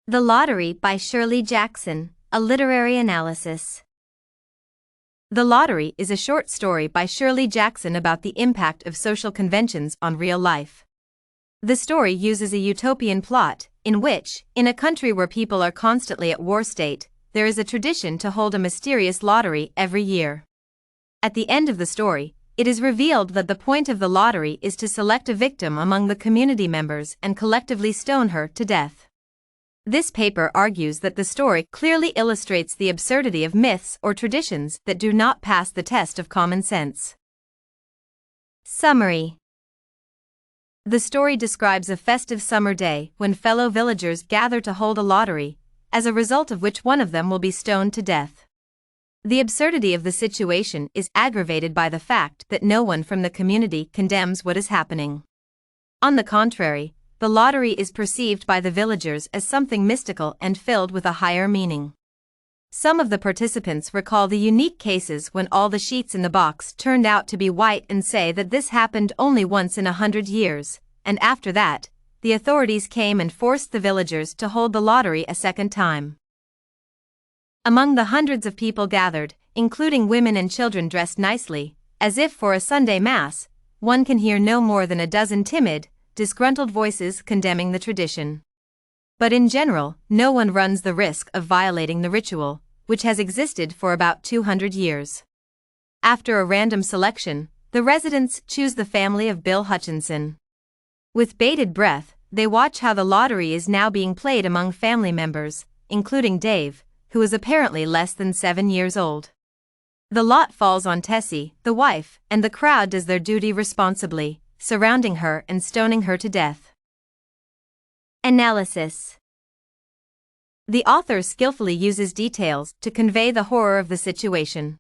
The Lottery by Shirley Jackson, a literary analysis. The Lottery is a short story by Shirley Jackson about the impact of social conventions on real life. The story uses a utopian plot, in which, in a country where people are constantly at war state, there is a tradition to hold a mysterious lottery every year. At the end of the story, it is revealed that the point of the lottery is to select a victim among the community members and collectively stone her to death. This paper argues that the story clearly illustrates the absurdity of myths or traditions that do not pass the test of common sense. Summary. The story describes a festive summer day when fellow villagers gather to hold a lottery, as a result of which one of them will be stoned to death. The absurdity of the situation is aggravated by the fact that no one from the community condemns what is happening. On the contrary, the lottery is perceived by the villagers as something mystical and filled with a higher meaning. Some of the participants recall the unique cases when all the sheets in the box turned out to be white and say that this happened only once in 100 years, and after that, the authorities came and forced the villagers to hold the lottery a second time. Among the hundreds of people gathered, including women and children dressed nicely, as if for a Sunday mass, one can hear no more than a dozen timid, disgruntled voices condemning the tradition. But in general, no one runs the risk of violating the ritual, which has existed for about 200 years. After a random selection, the residents choose the family of Bill Hutchinson. With bated breath, they watch how the lottery is now being played among family members, including Dave, who is apparently less than 7 years old. The lot falls on Tessie, the wife, and the crowd does their duty responsibly, surrounding her and stoning her to death. Analysis. The author skillfully uses details to convey the horror of the situation.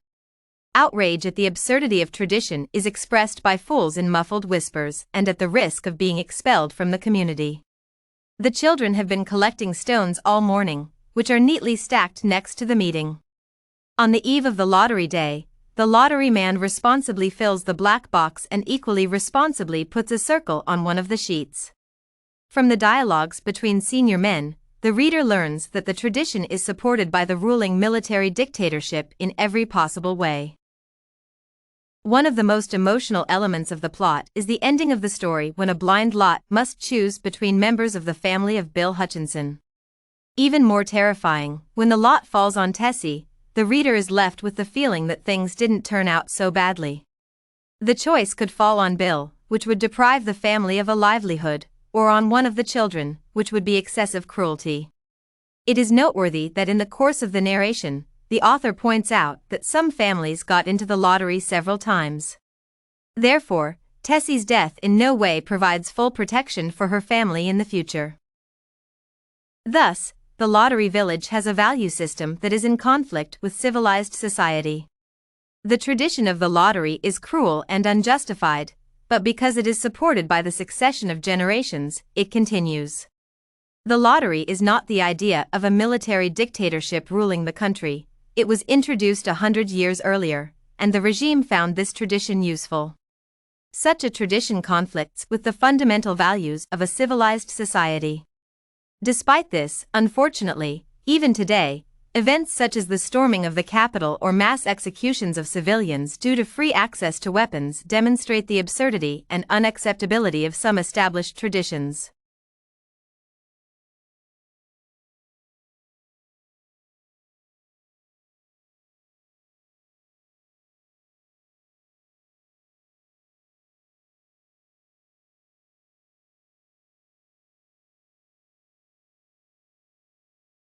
Outrage at the absurdity of tradition is expressed by fools in muffled whispers and at the risk of being expelled from the community. The children have been collecting stones all morning, which are neatly stacked next to the meeting. On the eve of the lottery day, the lottery man responsibly fills the black box and equally responsibly puts a circle on one of the sheets. From the dialogues between senior men, the reader learns that the tradition is supported by the ruling military dictatorship in every possible way. One of the most emotional elements of the plot is the ending of the story when a blind lot must choose between members of the family of Bill Hutchinson. Even more terrifying, when the lot falls on Tessie, the reader is left with the feeling that things didn't turn out so badly. The choice could fall on Bill, which would deprive the family of a livelihood, or on one of the children, which would be excessive cruelty. It is noteworthy that in the course of the narration, the author points out that some families got into the lottery several times. Therefore, Tessie's death in no way provides full protection for her family in the future. Thus, the lottery village has a value system that is in conflict with civilized society. The tradition of the lottery is cruel and unjustified, but because it is supported by the succession of generations, it continues. The lottery is not the idea of a military dictatorship ruling the country. It was introduced 100 years earlier, and the regime found this tradition useful. Such a tradition conflicts with the fundamental values of a civilized society. Despite this, unfortunately, even today, events such as the storming of the Capitol or mass executions of civilians due to free access to weapons demonstrate the absurdity and unacceptability of some established traditions.